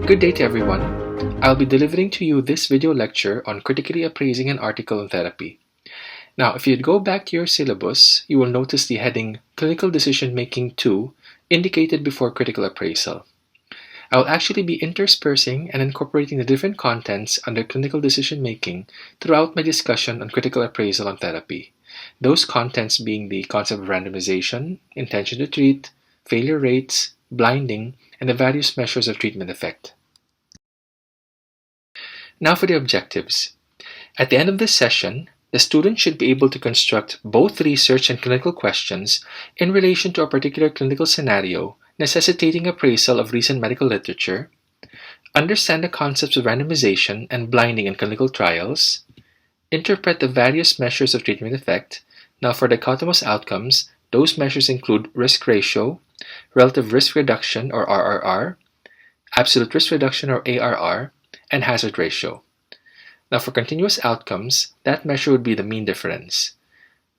Good day to everyone. I'll be delivering to you this video lecture on critically appraising an article on therapy. Now, if you'd go back to your syllabus, you will notice the heading Clinical Decision Making 2 indicated before critical appraisal. I will actually be interspersing and incorporating the different contents under clinical decision making throughout my discussion on critical appraisal on therapy. Those contents being the concept of randomization, intention to treat, failure rates, blinding, and the various measures of treatment effect. Now for the objectives. At the end of this session, the student should be able to construct both research and clinical questions in relation to a particular clinical scenario necessitating appraisal of recent medical literature, understand the concepts of randomization and blinding in clinical trials, interpret the various measures of treatment effect. Now for dichotomous outcomes, those measures include risk ratio, relative risk reduction or RRR, absolute risk reduction or ARR, and hazard ratio. Now for continuous outcomes, that measure would be the mean difference.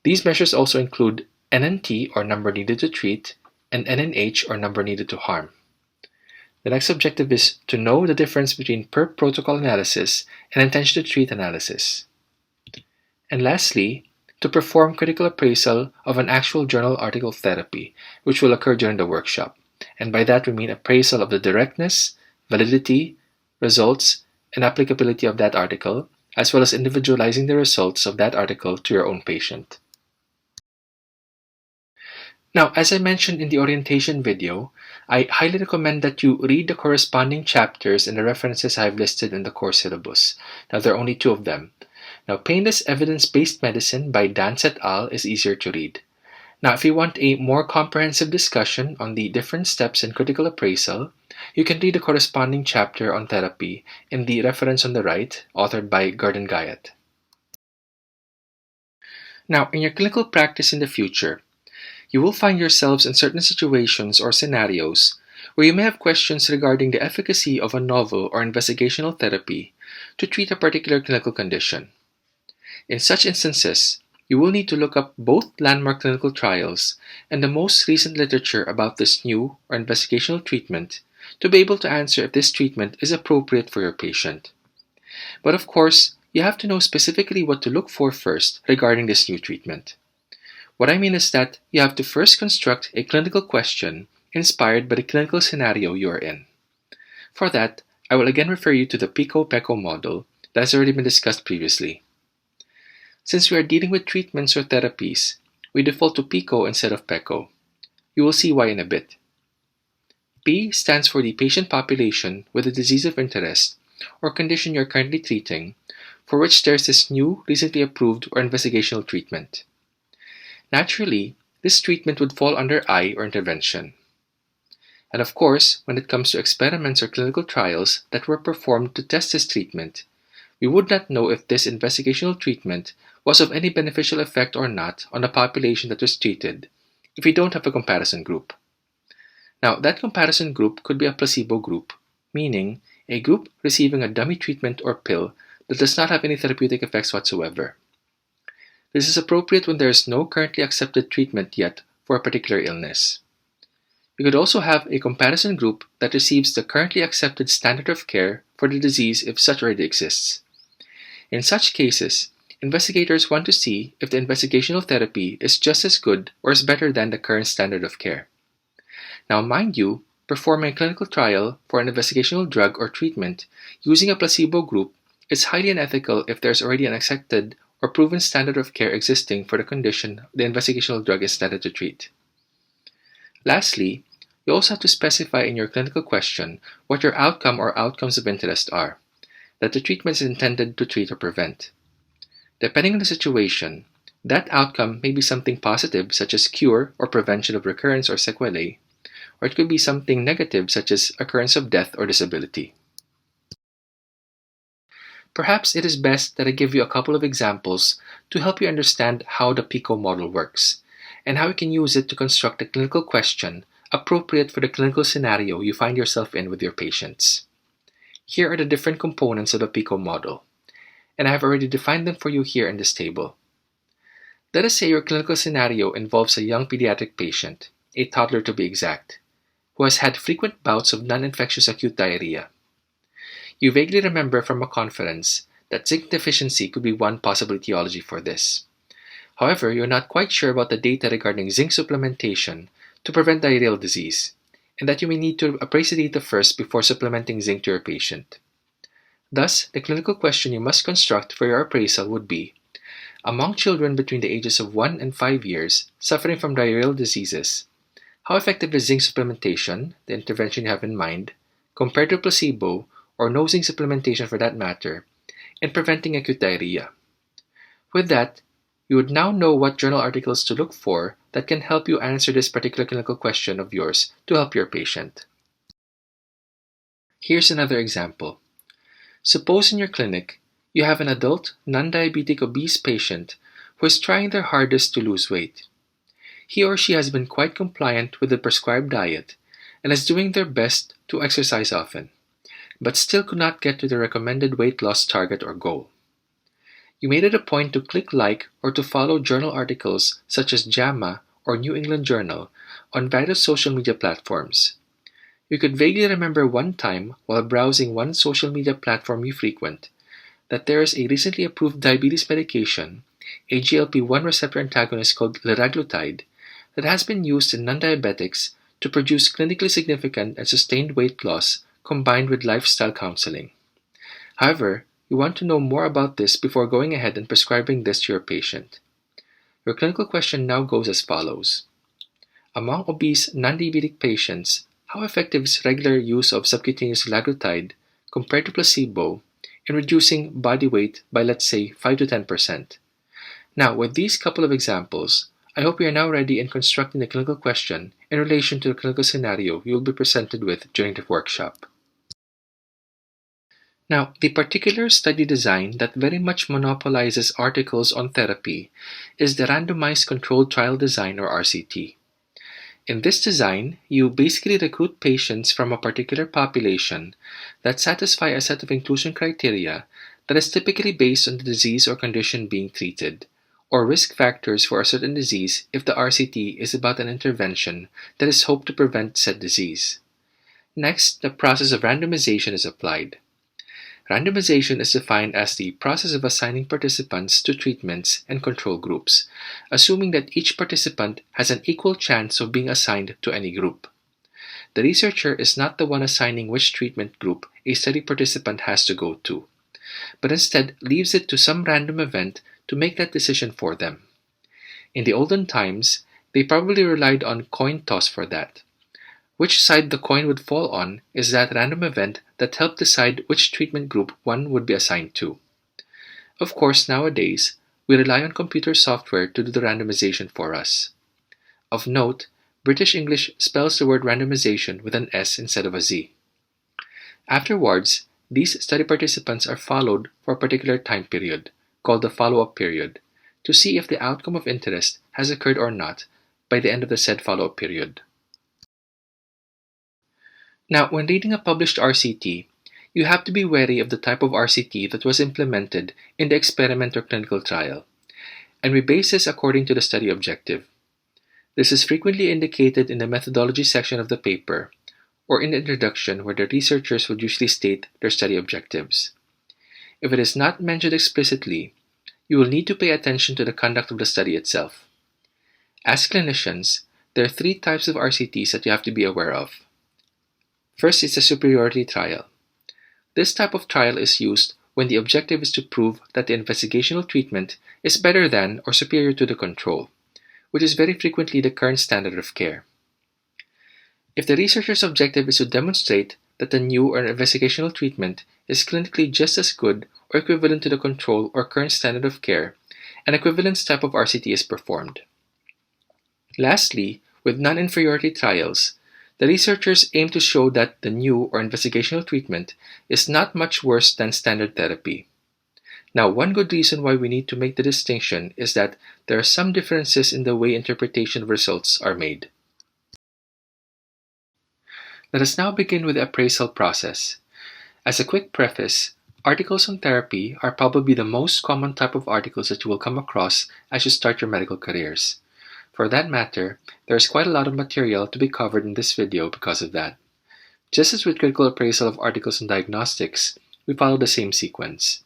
These measures also include NNT or number needed to treat and NNH or number needed to harm. The next objective is to know the difference between per protocol analysis and intention to treat analysis. And lastly, to perform critical appraisal of an actual journal article of therapy, which will occur during the workshop. And by that we mean appraisal of the directness, validity, results, and applicability of that article, as well as individualizing the results of that article to your own patient. Now, as I mentioned in the orientation video, I highly recommend that you read the corresponding chapters and the references I've listed in the course syllabus. Now, there are only 2 of them. Now, Painless Evidence-Based Medicine by Dance et al. Is easier to read. Now, if you want a more comprehensive discussion on the different steps in critical appraisal, you can read the corresponding chapter on therapy in the reference on the right, authored by Gurdon Guyot. Now, in your clinical practice in the future, you will find yourselves in certain situations or scenarios where you may have questions regarding the efficacy of a novel or investigational therapy to treat a particular clinical condition. In such instances, you will need to look up both landmark clinical trials and the most recent literature about this new or investigational treatment to be able to answer if this treatment is appropriate for your patient. But of course, you have to know specifically what to look for first regarding this new treatment. What I mean is that you have to first construct a clinical question inspired by the clinical scenario you are in. For that, I will again refer you to the PICO-PECO model that has already been discussed previously. Since we are dealing with treatments or therapies, we default to PICO instead of PECO. You will see why in a bit. P stands for the patient population with a disease of interest or condition you're currently treating, for which there's this new, recently approved or investigational treatment. Naturally, this treatment would fall under I or intervention. And of course, when it comes to experiments or clinical trials that were performed to test this treatment, we would not know if this investigational treatment was of any beneficial effect or not on the population that was treated if we don't have a comparison group. Now, that comparison group could be a placebo group, meaning a group receiving a dummy treatment or pill that does not have any therapeutic effects whatsoever. This is appropriate when there is no currently accepted treatment yet for a particular illness. You could also have a comparison group that receives the currently accepted standard of care for the disease if such already exists. In such cases, investigators want to see if the investigational therapy is just as good or is better than the current standard of care. Now, mind you, performing a clinical trial for an investigational drug or treatment using a placebo group is highly unethical if there is already an accepted or proven standard of care existing for the condition the investigational drug is intended to treat. Lastly, you also have to specify in your clinical question what your outcome or outcomes of interest are that the treatment is intended to treat or prevent. Depending on the situation, that outcome may be something positive such as cure or prevention of recurrence or sequelae, or it could be something negative such as occurrence of death or disability. Perhaps it is best that I give you a couple of examples to help you understand how the PICO model works and how you can use it to construct a clinical question appropriate for the clinical scenario you find yourself in with your patients. Here are the different components of the PICO model, and I have already defined them for you here in this table. Let us say your clinical scenario involves a young pediatric patient, a toddler to be exact, who has had frequent bouts of non-infectious acute diarrhea. You vaguely remember from a conference that zinc deficiency could be one possible etiology for this. However, you're not quite sure about the data regarding zinc supplementation to prevent diarrheal disease, and that you may need to appraise the data first before supplementing zinc to your patient. Thus, the clinical question you must construct for your appraisal would be, among children between the ages of 1 and 5 years suffering from diarrheal diseases, how effective is zinc supplementation, the intervention you have in mind, compared to placebo or no zinc supplementation for that matter, in preventing acute diarrhea? With that, you would now know what journal articles to look for that can help you answer this particular clinical question of yours to help your patient. Here's another example. Suppose in your clinic, you have an adult, non-diabetic obese patient who is trying their hardest to lose weight. He or she has been quite compliant with the prescribed diet and is doing their best to exercise often, but still could not get to the recommended weight loss target or goal. You made it a point to click like or to follow journal articles such as JAMA or New England Journal on various social media platforms. You could vaguely remember one time while browsing one social media platform you frequent that there is a recently approved diabetes medication, a GLP-1 receptor antagonist called liraglutide, that has been used in non-diabetics to produce clinically significant and sustained weight loss combined with lifestyle counseling. However, you want to know more about this before going ahead and prescribing this to your patient. Your clinical question now goes as follows. Among obese non-diabetic patients, how effective is regular use of subcutaneous liraglutide compared to placebo in reducing body weight by, let's say, 5 to 10%? Now, with these couple of examples, I hope you are now ready in constructing the clinical question in relation to the clinical scenario you will be presented with during the workshop. Now, the particular study design that very much monopolizes articles on therapy is the Randomized Controlled Trial Design, or RCT. In this design, you basically recruit patients from a particular population that satisfy a set of inclusion criteria that is typically based on the disease or condition being treated, or risk factors for a certain disease if the RCT is about an intervention that is hoped to prevent said disease. Next, the process of randomization is applied. Randomization is defined as the process of assigning participants to treatments and control groups, assuming that each participant has an equal chance of being assigned to any group. The researcher is not the one assigning which treatment group a study participant has to go to, but instead leaves it to some random event to make that decision for them. In the olden times, they probably relied on coin toss for that. Which side the coin would fall on is that random event that helped decide which treatment group one would be assigned to. Of course, nowadays, we rely on computer software to do the randomization for us. Of note, British English spells the word randomization with an S instead of a Z. Afterwards, these study participants are followed for a particular time period, called the follow-up period, to see if the outcome of interest has occurred or not by the end of the said follow-up period. Now, when reading a published RCT, you have to be wary of the type of RCT that was implemented in the experiment or clinical trial, and we base this according to the study objective. This is frequently indicated in the methodology section of the paper, or in the introduction where the researchers would usually state their study objectives. If it is not mentioned explicitly, you will need to pay attention to the conduct of the study itself. As clinicians, there are 3 types of RCTs that you have to be aware of. First is the superiority trial. This type of trial is used when the objective is to prove that the investigational treatment is better than or superior to the control, which is very frequently the current standard of care. If the researcher's objective is to demonstrate that the new or investigational treatment is clinically just as good or equivalent to the control or current standard of care, an equivalence type of RCT is performed. Lastly, with non-inferiority trials, the researchers aim to show that the new or investigational treatment is not much worse than standard therapy. Now, one good reason why we need to make the distinction is that there are some differences in the way interpretation of results are made. Let us now begin with the appraisal process. As a quick preface, articles on therapy are probably the most common type of articles that you will come across as you start your medical careers. For that matter, there is quite a lot of material to be covered in this video because of that. Just as with critical appraisal of articles on diagnostics, we follow the same sequence.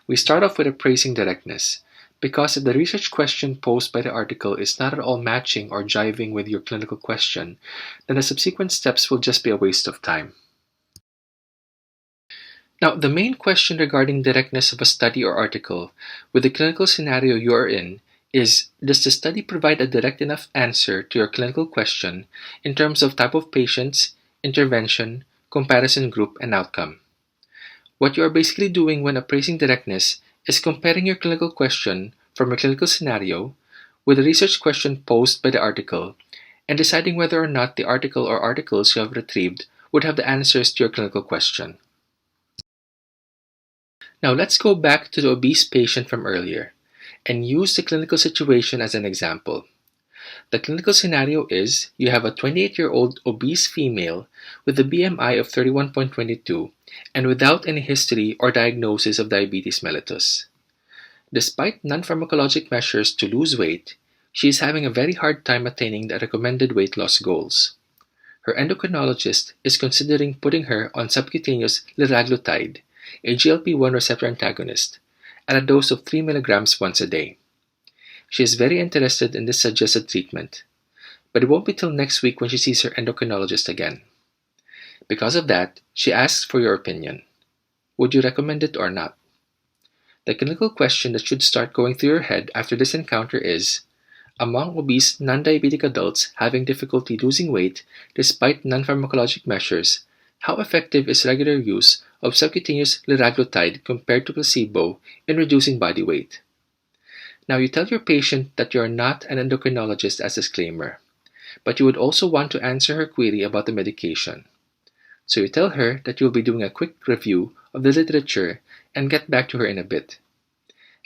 We start off with appraising directness, because if the research question posed by the article is not at all matching or jiving with your clinical question, then the subsequent steps will just be a waste of time. Now, the main question regarding directness of a study or article with the clinical scenario you are in is, does the study provide a direct enough answer to your clinical question in terms of type of patients, intervention, comparison group, and outcome? What you are basically doing when appraising directness is comparing your clinical question from your clinical scenario with the research question posed by the article and deciding whether or not the article or articles you have retrieved would have the answers to your clinical question. Now let's go back to the obese patient from earlier and use the clinical situation as an example. The clinical scenario is you have a 28-year-old obese female with a BMI of 31.22 and without any history or diagnosis of diabetes mellitus. Despite non-pharmacologic measures to lose weight, she is having a very hard time attaining the recommended weight loss goals. Her endocrinologist is considering putting her on subcutaneous liraglutide, a GLP-1 receptor antagonist, at a dose of 3 mg once a day. She is very interested in this suggested treatment, but it won't be till next week when she sees her endocrinologist again. Because of that, she asks for your opinion. Would you recommend it or not? The clinical question that should start going through your head after this encounter is, among obese non-diabetic adults having difficulty losing weight despite non-pharmacologic measures, how effective is regular use of subcutaneous liraglutide compared to placebo in reducing body weight? Now, you tell your patient that you are not an endocrinologist as a disclaimer, but you would also want to answer her query about the medication. So you tell her that you will be doing a quick review of the literature and get back to her in a bit.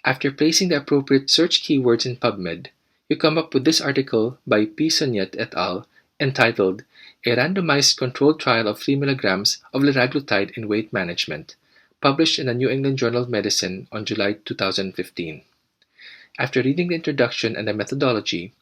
After placing the appropriate search keywords in PubMed, you come up with this article by P. Sonyet et al. Entitled A Randomized Controlled Trial of 3 mg of Liraglutide in Weight Management, published in the New England Journal of Medicine on July 2015. After reading the introduction and the methodology,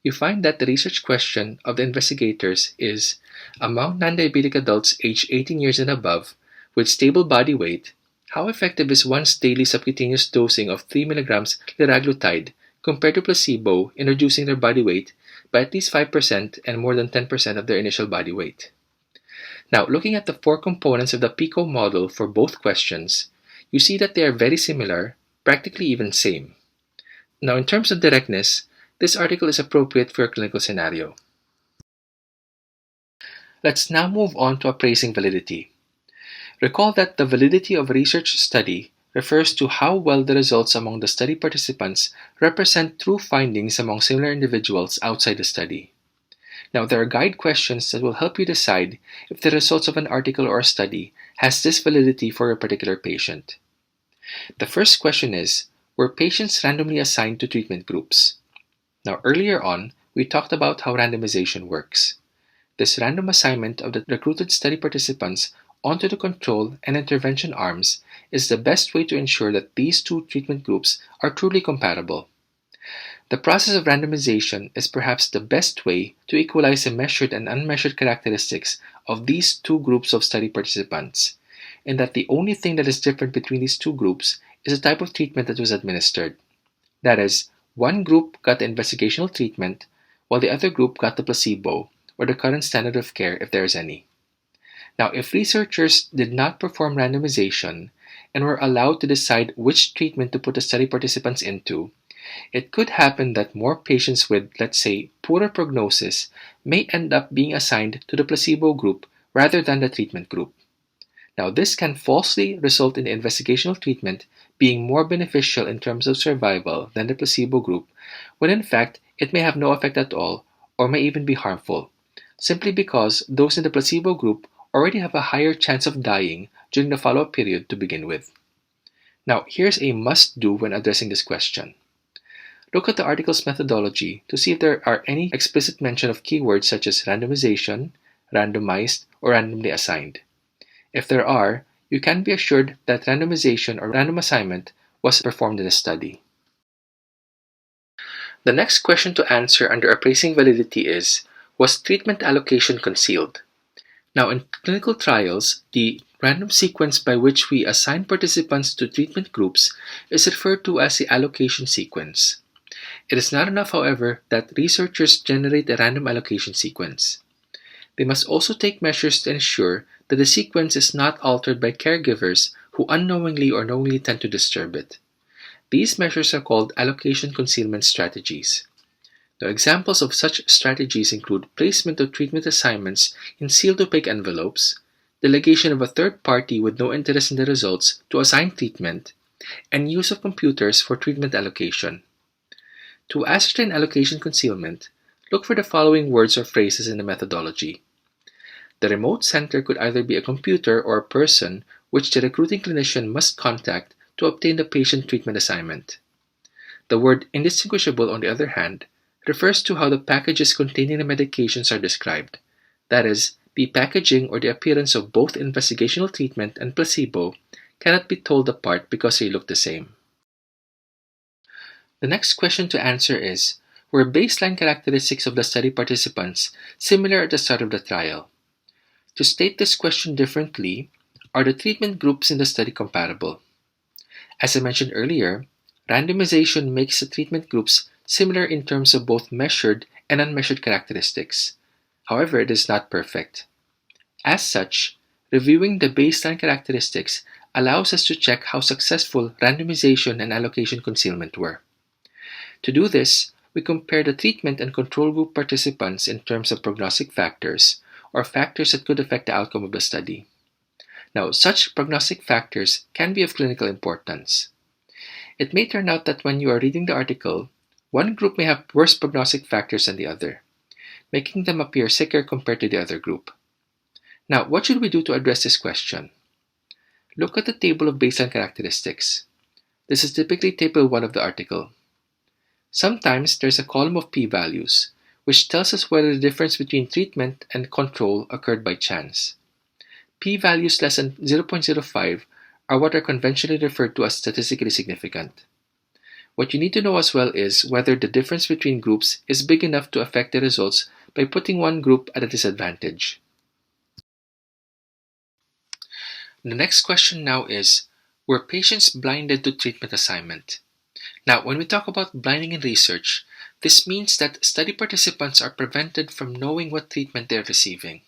you find that the research question of the investigators is, among non-diabetic adults aged 18 years and above with stable body weight, how effective is once daily subcutaneous dosing of 3 mg liraglutide compared to placebo in reducing their body weight by at least 5% and more than 10% of their initial body weight? Now, looking at the four components of the PICO model for both questions, you see that they are very similar, practically even same. Now, in terms of directness, this article is appropriate for your clinical scenario. Let's now move on to appraising validity. Recall that the validity of a research study refers to how well the results among the study participants represent true findings among similar individuals outside the study. Now, there are guide questions that will help you decide if the results of an article or a study has this validity for a particular patient. The first question is, were patients randomly assigned to treatment groups? Now, earlier on, we talked about how randomization works. This random assignment of the recruited study participants onto the control and intervention arms is the best way to ensure that these two treatment groups are truly compatible. The process of randomization is perhaps the best way to equalize the measured and unmeasured characteristics of these two groups of study participants, in that the only thing that is different between these two groups is the type of treatment that was administered. That is, one group got the investigational treatment, while the other group got the placebo, or the current standard of care if there is any. Now, if researchers did not perform randomization and were allowed to decide which treatment to put the study participants into, it could happen that more patients with, let's say, poorer prognosis may end up being assigned to the placebo group rather than the treatment group. Now, this can falsely result in the investigational treatment being more beneficial in terms of survival than the placebo group, when in fact it may have no effect at all or may even be harmful, simply because those in the placebo group already have a higher chance of dying during the follow-up period to begin with. Now, here's a must-do when addressing this question. Look at the article's methodology to see if there are any explicit mention of keywords such as randomization, randomized, or randomly assigned. If there are, you can be assured that randomization or random assignment was performed in the study. The next question to answer under appraising validity is, was treatment allocation concealed? Now, in clinical trials, the random sequence by which we assign participants to treatment groups is referred to as the allocation sequence. It is not enough, however, that researchers generate a random allocation sequence. They must also take measures to ensure that the sequence is not altered by caregivers who unknowingly or knowingly tend to disturb it. These measures are called allocation concealment strategies. Now, examples of such strategies include placement of treatment assignments in sealed opaque envelopes, delegation of a third party with no interest in the results to assign treatment, and use of computers for treatment allocation. To ascertain allocation concealment, look for the following words or phrases in the methodology. The remote center could either be a computer or a person which the recruiting clinician must contact to obtain the patient treatment assignment. The word indistinguishable, on the other hand, refers to how the packages containing the medications are described. That is, the packaging or the appearance of both investigational treatment and placebo cannot be told apart because they look the same. The next question to answer is, were baseline characteristics of the study participants similar at the start of the trial? To state this question differently, are the treatment groups in the study comparable? As I mentioned earlier, randomization makes the treatment groups similar in terms of both measured and unmeasured characteristics. However, it is not perfect. As such, reviewing the baseline characteristics allows us to check how successful randomization and allocation concealment were. To do this, we compare the treatment and control group participants in terms of prognostic factors, or factors that could affect the outcome of the study. Now, such prognostic factors can be of clinical importance. It may turn out that when you are reading the article, one group may have worse prognostic factors than the other, making them appear sicker compared to the other group. Now, what should we do to address this question? Look at the table of baseline characteristics. This is typically table 1 of the article. Sometimes there's a column of p-values, which tells us whether the difference between treatment and control occurred by chance. P-values less than 0.05 are what are conventionally referred to as statistically significant. What you need to know as well is whether the difference between groups is big enough to affect the results by putting one group at a disadvantage. The next question now is, were patients blinded to treatment assignment? Now, when we talk about blinding in research, this means that study participants are prevented from knowing what treatment they are receiving.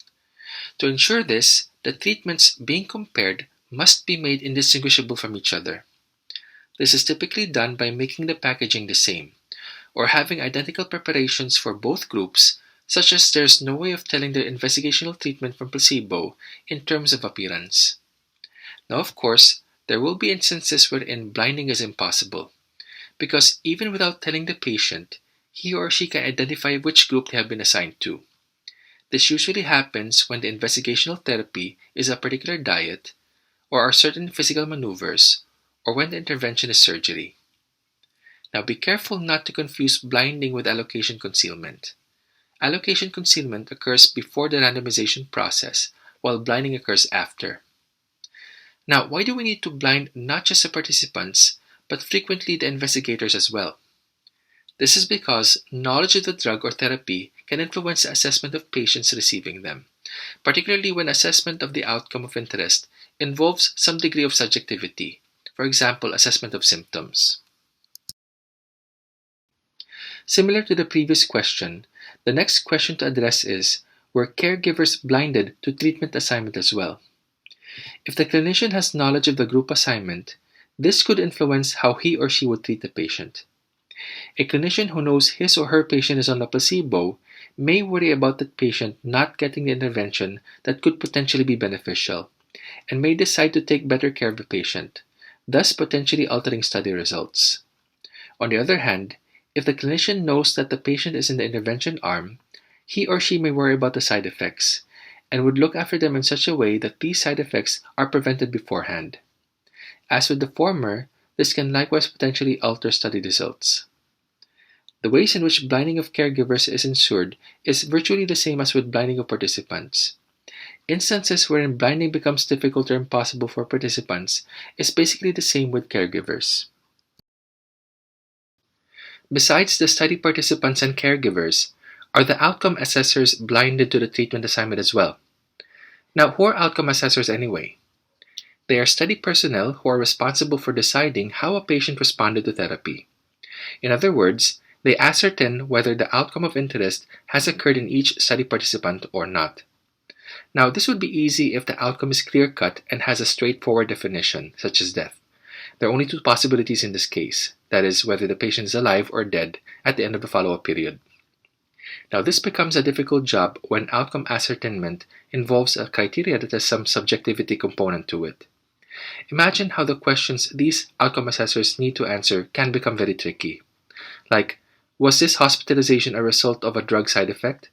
To ensure this, the treatments being compared must be made indistinguishable from each other. This is typically done by making the packaging the same, or having identical preparations for both groups, such as there's no way of telling the investigational treatment from placebo in terms of appearance. Now, of course, there will be instances wherein blinding is impossible, because even without telling the patient, he or she can identify which group they have been assigned to. This usually happens when the investigational therapy is a particular diet, or are certain physical maneuvers, or when the intervention is surgery. Now, be careful not to confuse blinding with allocation concealment. Allocation concealment occurs before the randomization process, while blinding occurs after. Now, why do we need to blind not just the participants, but frequently the investigators as well? This is because knowledge of the drug or therapy can influence the assessment of patients receiving them, particularly when assessment of the outcome of interest involves some degree of subjectivity, for example, assessment of symptoms. Similar to the previous question, the next question to address is, were caregivers blinded to treatment assignment as well? If the clinician has knowledge of the group assignment, this could influence how he or she would treat the patient. A clinician who knows his or her patient is on a placebo may worry about that patient not getting the intervention that could potentially be beneficial, and may decide to take better care of the patient, thus potentially altering study results. On the other hand, if the clinician knows that the patient is in the intervention arm, he or she may worry about the side effects, and would look after them in such a way that these side effects are prevented beforehand. As with the former, this can likewise potentially alter study results. The ways in which blinding of caregivers is ensured is virtually the same as with blinding of participants. Instances wherein blinding becomes difficult or impossible for participants is basically the same with caregivers. Besides the study participants and caregivers, are the outcome assessors blinded to the treatment assignment as well? Now, who are outcome assessors anyway? They are study personnel who are responsible for deciding how a patient responded to therapy. In other words, they ascertain whether the outcome of interest has occurred in each study participant or not. Now, this would be easy if the outcome is clear-cut and has a straightforward definition, such as death. There are only two possibilities in this case, that is, whether the patient is alive or dead at the end of the follow-up period. Now, this becomes a difficult job when outcome ascertainment involves a criteria that has some subjectivity component to it. Imagine how the questions these outcome assessors need to answer can become very tricky. Like, was this hospitalization a result of a drug side effect?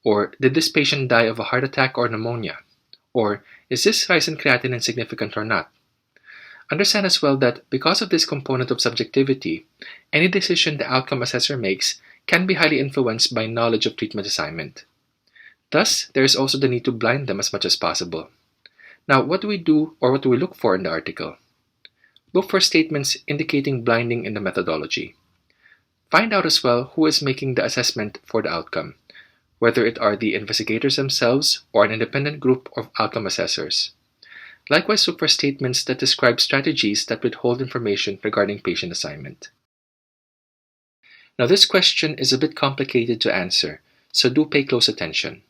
Or did this patient die of a heart attack or pneumonia? Or is this rise in creatinine significant or not? Understand as well that because of this component of subjectivity, any decision the outcome assessor makes can be highly influenced by knowledge of treatment assignment. Thus, there is also the need to blind them as much as possible. Now, what do we do or what do we look for in the article? Look for statements indicating blinding in the methodology. Find out as well who is making the assessment for the outcome, whether it are the investigators themselves or an independent group of outcome assessors. Likewise, look for statements that describe strategies that withhold information regarding patient assignment. Now, this question is a bit complicated to answer, so do pay close attention.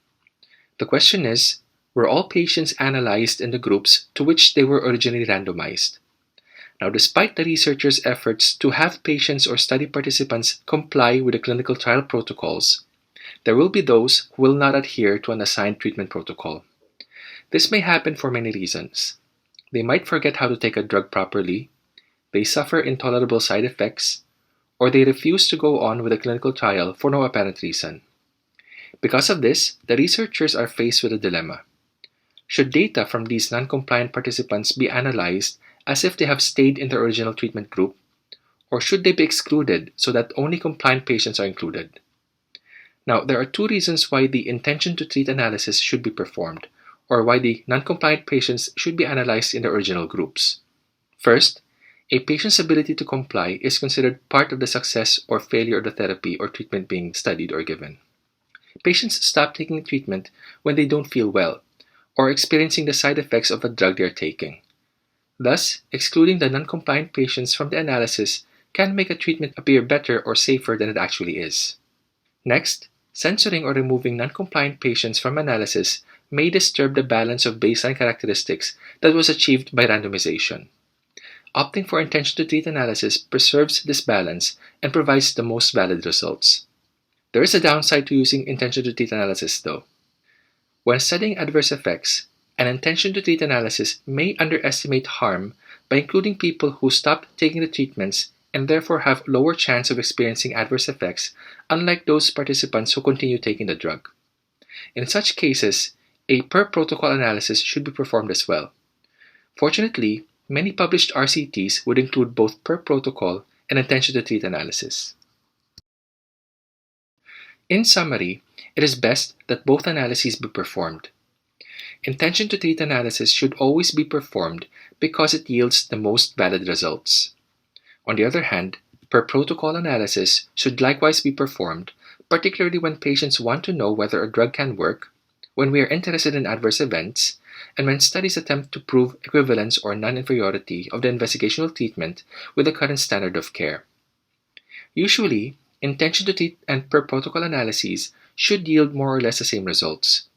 The question is, were all patients analyzed in the groups to which they were originally randomized? Now, despite the researchers' efforts to have patients or study participants comply with the clinical trial protocols, there will be those who will not adhere to an assigned treatment protocol. This may happen for many reasons. They might forget how to take a drug properly, they suffer intolerable side effects, or they refuse to go on with a clinical trial for no apparent reason. Because of this, the researchers are faced with a dilemma. Should data from these non-compliant participants be analyzed as if they have stayed in the original treatment group, or should they be excluded so that only compliant patients are included? Now, there are two reasons why the intention to treat analysis should be performed, or why the non-compliant patients should be analyzed in the original groups. First, a patient's ability to comply is considered part of the success or failure of the therapy or treatment being studied or given. Patients stop taking treatment when they don't feel well, or experiencing the side effects of a drug they are taking. Thus, excluding the non-compliant patients from the analysis can make a treatment appear better or safer than it actually is. Next, censoring or removing non-compliant patients from analysis may disturb the balance of baseline characteristics that was achieved by randomization. Opting for intention to treat analysis preserves this balance and provides the most valid results. There is a downside to using intention to treat analysis though. When studying adverse effects, an intention to treat analysis may underestimate harm by including people who stopped taking the treatments and therefore have lower chance of experiencing adverse effects, unlike those participants who continue taking the drug. In such cases, a per-protocol analysis should be performed as well. Fortunately, many published RCTs would include both per-protocol and intention to treat analysis. In summary, it is best that both analyses be performed. Intention to treat analysis should always be performed because it yields the most valid results. On the other hand, per-protocol analysis should likewise be performed, particularly when patients want to know whether a drug can work, when we are interested in adverse events, and when studies attempt to prove equivalence or non-inferiority of the investigational treatment with the current standard of care. Usually, intention to treat and per-protocol analyses should yield more or less the same results.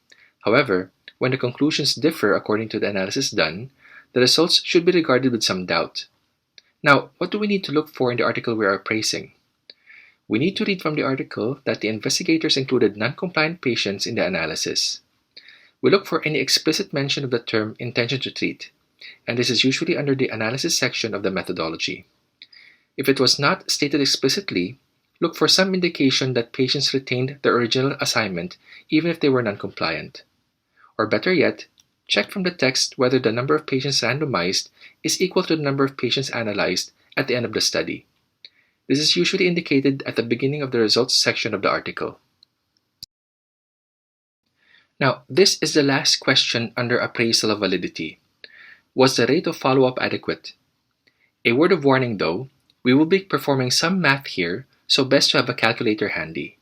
However, when the conclusions differ according to the analysis done, the results should be regarded with some doubt. Now, what do we need to look for in the article we are appraising? We need to read from the article that the investigators included non-compliant patients in the analysis. We look for any explicit mention of the term intention to treat, and this is usually under the analysis section of the methodology. If it was not stated explicitly, look for some indication that patients retained their original assignment even if they were non-compliant. Or better yet, check from the text whether the number of patients randomized is equal to the number of patients analyzed at the end of the study. This is usually indicated at the beginning of the results section of the article. Now, this is the last question under appraisal of validity. Was the rate of follow-up adequate? A word of warning though, we will be performing some math here, so best to have a calculator handy.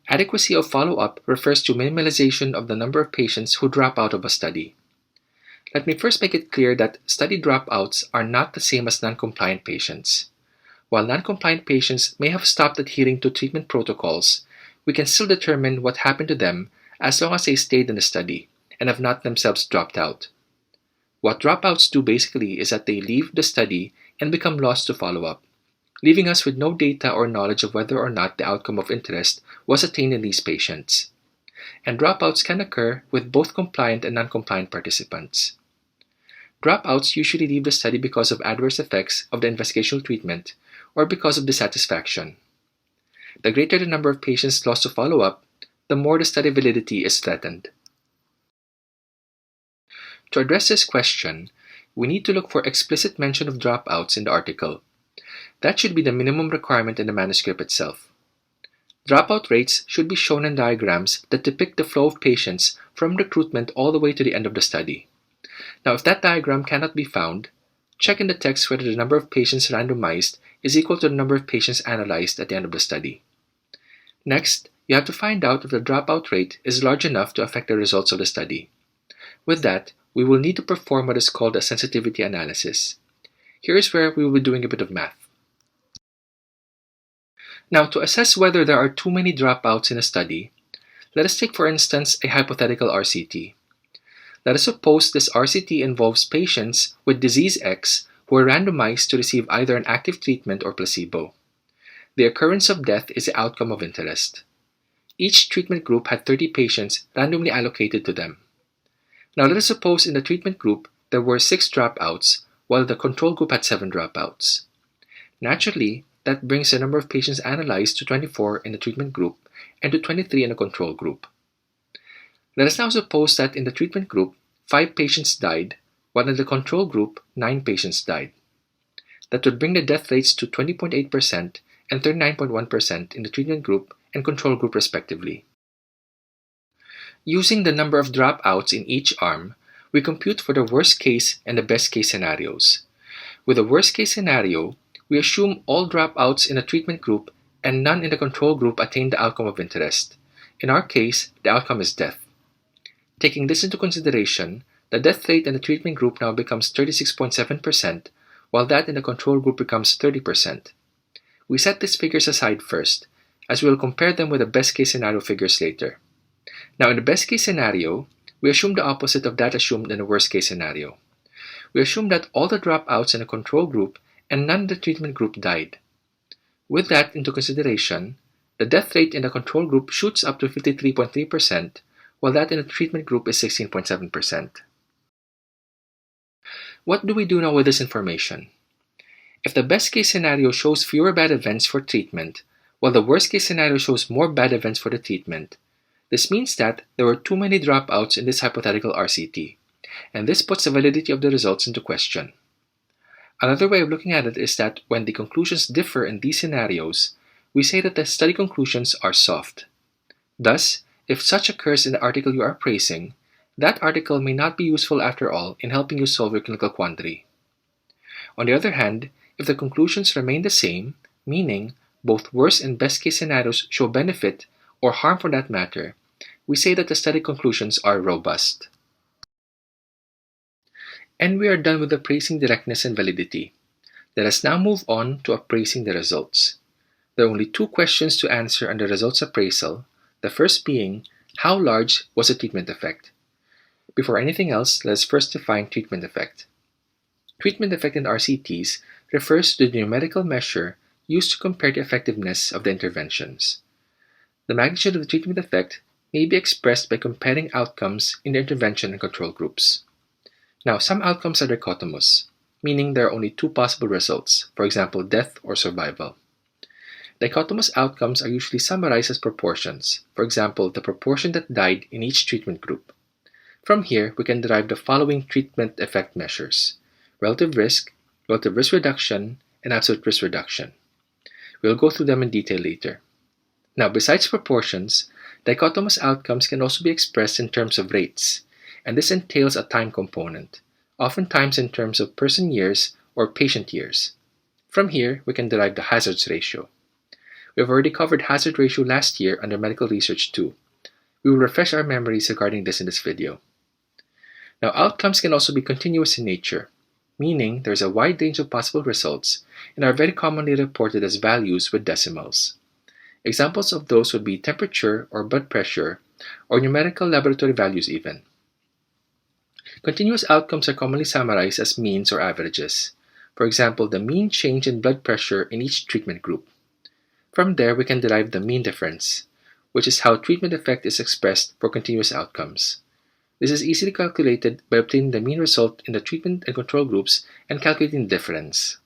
Adequacy of follow-up refers to minimalization of the number of patients who drop out of a study. Let me first make it clear that study dropouts are not the same as non-compliant patients. While non-compliant patients may have stopped adhering to treatment protocols, we can still determine what happened to them as long as they stayed in the study and have not themselves dropped out. What dropouts do basically is that they leave the study and become lost to follow-up, leaving us with no data or knowledge of whether or not the outcome of interest was attained in these patients. And dropouts can occur with both compliant and non-compliant participants. Dropouts usually leave the study because of adverse effects of the investigational treatment or because of dissatisfaction. The greater the number of patients lost to follow-up, the more the study validity is threatened. To address this question, we need to look for explicit mention of dropouts in the article. That should be the minimum requirement in the manuscript itself. Dropout rates should be shown in diagrams that depict the flow of patients from recruitment all the way to the end of the study. Now, if that diagram cannot be found, check in the text whether the number of patients randomized is equal to the number of patients analyzed at the end of the study. Next, you have to find out if the dropout rate is large enough to affect the results of the study. With that, we will need to perform what is called a sensitivity analysis. Here is where we will be doing a bit of math. Now, to assess whether there are too many dropouts in a study, let us take, for instance, a hypothetical RCT. Let us suppose this RCT involves patients with disease X who are randomized to receive either an active treatment or placebo. The occurrence of death is the outcome of interest. Each treatment group had 30 patients randomly allocated to them. Now let us suppose in the treatment group there were 6 dropouts, while the control group had 7 dropouts. Naturally, that brings the number of patients analyzed to 24 in the treatment group and to 23 in the control group. Let us now suppose that in the treatment group, 5 patients died, while in the control group, 9 patients died. That would bring the death rates to 20.8% and 39.1% in the treatment group and control group respectively. Using the number of dropouts in each arm, we compute for the worst case and the best case scenarios. With the worst case scenario, we assume all dropouts in the treatment group and none in the control group attain the outcome of interest. In our case, the outcome is death. Taking this into consideration, the death rate in the treatment group now becomes 36.7%, while that in the control group becomes 30%. We set these figures aside first, as we will compare them with the best case scenario figures later. Now, in the best case scenario, we assume the opposite of that assumed in the worst case scenario. We assume that all the dropouts in the control group and none in the treatment group died. With that into consideration, the death rate in the control group shoots up to 53.3%, while that in the treatment group is 16.7%. What do we do now with this information? If the best case scenario shows fewer bad events for treatment, while the worst case scenario shows more bad events for the treatment, this means that there were too many dropouts in this hypothetical RCT, and this puts the validity of the results into question. Another way of looking at it is that when the conclusions differ in these scenarios, we say that the study conclusions are soft. Thus, if such occurs in the article you are praising, that article may not be useful after all in helping you solve your clinical quandary. On the other hand, if the conclusions remain the same, meaning both worst and best case scenarios show benefit or harm for that matter, we say that the study conclusions are robust. And we are done with appraising directness and validity. Let us now move on to appraising the results. There are only 2 questions to answer on the results appraisal, the first being, how large was the treatment effect? Before anything else, let us first define treatment effect. Treatment effect in RCTs refers to the numerical measure used to compare the effectiveness of the interventions. The magnitude of the treatment effect may be expressed by comparing outcomes in the intervention and control groups. Now, some outcomes are dichotomous, meaning there are only 2 possible results, for example, death or survival. Dichotomous outcomes are usually summarized as proportions, for example, the proportion that died in each treatment group. From here, we can derive the following treatment effect measures: relative risk reduction, and absolute risk reduction. We'll go through them in detail later. Now, besides proportions, dichotomous outcomes can also be expressed in terms of rates, and this entails a time component, oftentimes in terms of person years or patient years. From here, we can derive the hazards ratio. We have already covered hazard ratio last year under medical research 2. We will refresh our memories regarding this in this video. Now, outcomes can also be continuous in nature, meaning there is a wide range of possible results and are very commonly reported as values with decimals. Examples of those would be temperature or blood pressure, or numerical laboratory values even. Continuous outcomes are commonly summarized as means or averages. For example, the mean change in blood pressure in each treatment group. From there, we can derive the mean difference, which is how treatment effect is expressed for continuous outcomes. This is easily calculated by obtaining the mean result in the treatment and control groups and calculating the difference.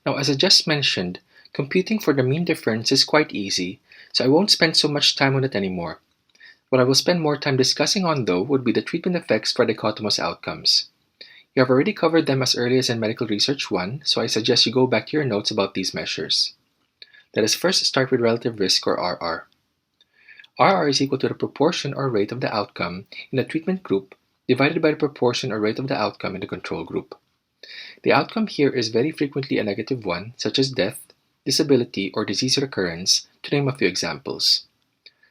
Now, as I just mentioned, computing for the mean difference is quite easy, so I won't spend so much time on it anymore. What I will spend more time discussing on, though, would be the treatment effects for dichotomous outcomes. You have already covered them as early as in Medical Research 1, so I suggest you go back to your notes about these measures. Let us first start with relative risk, or RR. RR is equal to the proportion or rate of the outcome in the treatment group divided by the proportion or rate of the outcome in the control group. The outcome here is very frequently a negative one, such as death, disability, or disease recurrence, to name a few examples.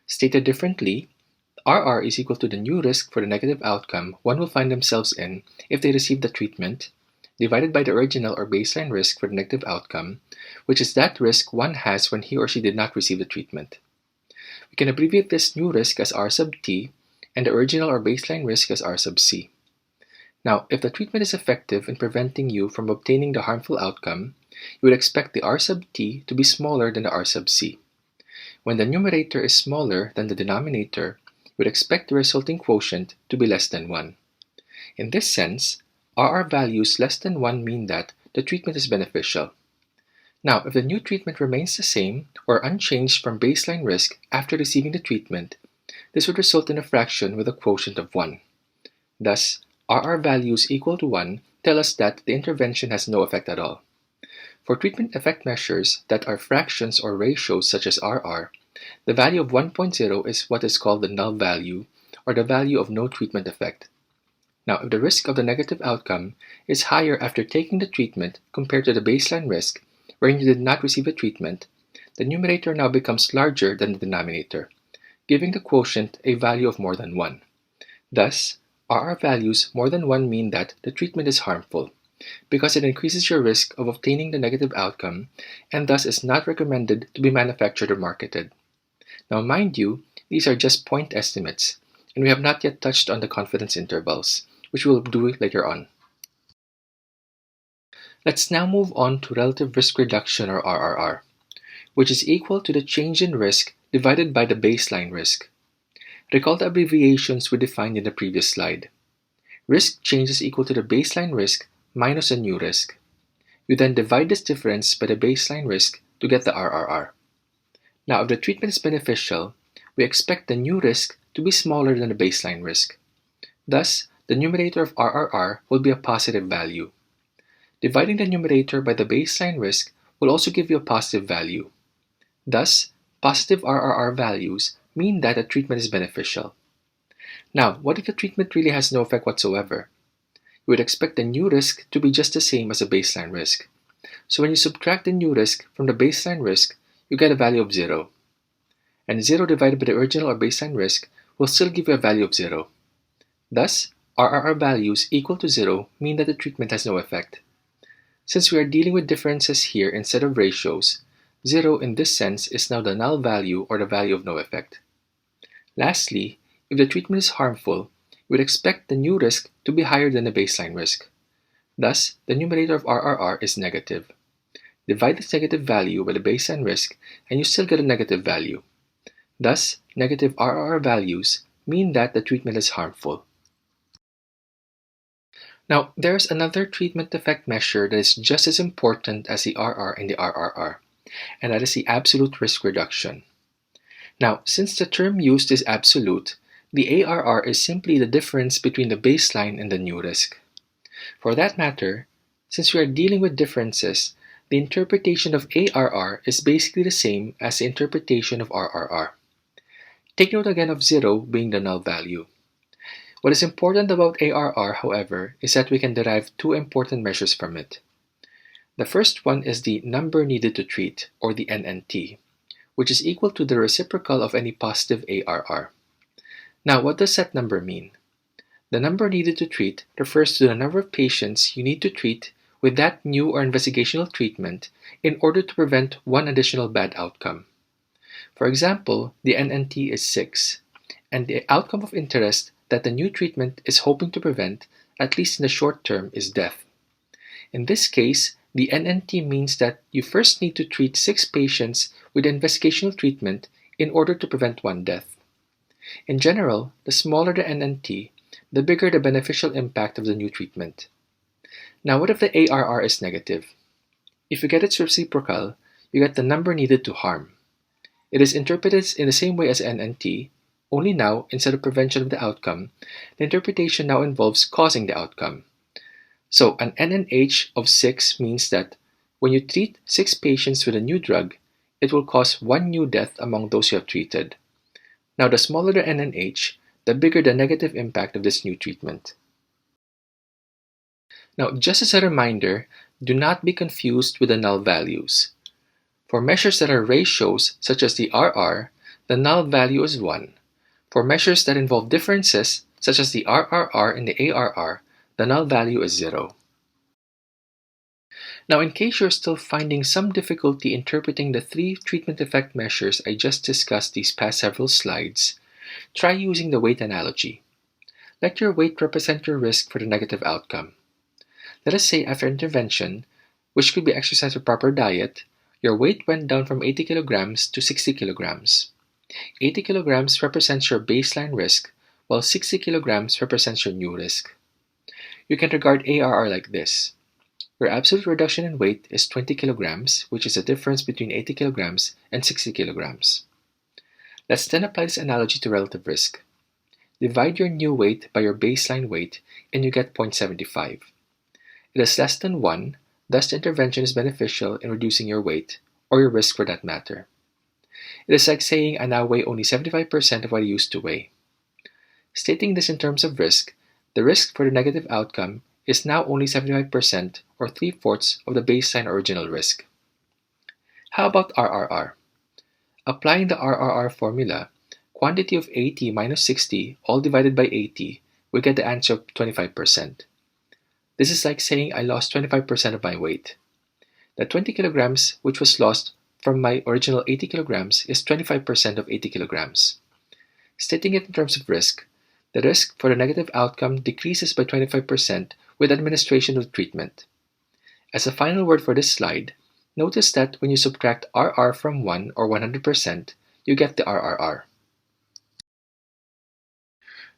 Stated differently, RR is equal to the new risk for the negative outcome one will find themselves in if they receive the treatment, divided by the original or baseline risk for the negative outcome, which is that risk one has when he or she did not receive the treatment. We can abbreviate this new risk as R sub T and the original or baseline risk as R sub C. Now, if the treatment is effective in preventing you from obtaining the harmful outcome, you would expect the R sub T to be smaller than the R sub C. When the numerator is smaller than the denominator, you would expect the resulting quotient to be less than 1. In this sense, RR values less than 1 mean that the treatment is beneficial. Now, if the new treatment remains the same or unchanged from baseline risk after receiving the treatment, this would result in a fraction with a quotient of 1. Thus, RR values equal to 1 tell us that the intervention has no effect at all. For treatment effect measures that are fractions or ratios such as RR, the value of 1.0 is what is called the null value, or the value of no treatment effect. Now, if the risk of the negative outcome is higher after taking the treatment compared to the baseline risk wherein you did not receive a treatment, the numerator now becomes larger than the denominator, giving the quotient a value of more than 1. Thus, RR values more than 1 mean that the treatment is harmful, because it increases your risk of obtaining the negative outcome and thus is not recommended to be manufactured or marketed. Now, mind you, these are just point estimates, and we have not yet touched on the confidence intervals, which we will do later on. Let's now move on to relative risk reduction, or RRR, which is equal to the change in risk divided by the baseline risk. Recall the abbreviations we defined in the previous slide. Risk change is equal to the baseline risk minus a new risk. You then divide this difference by the baseline risk to get the RRR. Now, if the treatment is beneficial, we expect the new risk to be smaller than the baseline risk. Thus, the numerator of RRR will be a positive value. Dividing the numerator by the baseline risk will also give you a positive value. Thus, positive RRR values mean that a treatment is beneficial. Now, what if the treatment really has no effect whatsoever? You would expect the new risk to be just the same as the baseline risk. So when you subtract the new risk from the baseline risk, you get a value of 0. And 0 divided by the original or baseline risk will still give you a value of 0. Thus, RRR values equal to 0 mean that the treatment has no effect. Since we are dealing with differences here instead of ratios, 0 in this sense is now the null value, or the value of no effect. Lastly, if the treatment is harmful, you would expect the new risk to be higher than the baseline risk. Thus, the numerator of RRR is negative. Divide this negative value by the baseline risk and you still get a negative value. Thus, negative RRR values mean that the treatment is harmful. Now, there's another treatment effect measure that is just as important as the RR and the RRR, and that is the absolute risk reduction. Now, since the term used is absolute, the ARR is simply the difference between the baseline and the new risk. For that matter, since we are dealing with differences, the interpretation of ARR is basically the same as the interpretation of RRR. Take note again of 0 being the null value. What is important about ARR, however, is that we can derive two important measures from it. The first one is the number needed to treat, or the NNT, which is equal to the reciprocal of any positive ARR. Now, what does that number mean? The number needed to treat refers to the number of patients you need to treat with that new or investigational treatment in order to prevent one additional bad outcome. For example, the NNT is 6, and the outcome of interest that the new treatment is hoping to prevent, at least in the short term, is death. In this case, the NNT means that you first need to treat 6 patients with investigational treatment in order to prevent one death. In general, the smaller the NNT, the bigger the beneficial impact of the new treatment. Now, what if the ARR is negative? If you get its reciprocal, you get the number needed to harm. It is interpreted in the same way as NNT, only now, instead of prevention of the outcome, the interpretation now involves causing the outcome. So, an NNH of 6 means that when you treat 6 patients with a new drug, it will cause 1 new death among those you have treated. Now, the smaller the NNH, the bigger the negative impact of this new treatment. Now, just as a reminder, do not be confused with the null values. For measures that are ratios, such as the RR, the null value is 1. For measures that involve differences, such as the RRR and the ARR, the null value is 0. Now, in case you're still finding some difficulty interpreting the 3 treatment effect measures I just discussed these past several slides, try using the weight analogy. Let your weight represent your risk for the negative outcome. Let us say after intervention, which could be exercise or proper diet, your weight went down from 80 kilograms to 60 kilograms. 80 kilograms represents your baseline risk, while 60 kilograms represents your new risk. You can regard ARR like this. Your absolute reduction in weight is 20 kilograms, which is the difference between 80 kilograms and 60 kilograms. Let's then apply this analogy to relative risk. Divide your new weight by your baseline weight and you get 0.75. It is less than 1, thus the intervention is beneficial in reducing your weight, or your risk for that matter. It is like saying I now weigh only 75% of what I used to weigh. Stating this in terms of risk, the risk for the negative outcome is now only 75% or 3/4 of the baseline original risk. How about RRR? Applying the RRR formula, quantity of 80 minus 60 all divided by 80, we get the answer of 25%. This is like saying I lost 25% of my weight. The 20 kilograms which was lost from my original 80 kilograms is 25% of 80 kilograms. Stating it in terms of risk, the risk for the negative outcome decreases by 25% with administration of treatment. As a final word for this slide, notice that when you subtract RR from 1 or 100%, you get the RRR.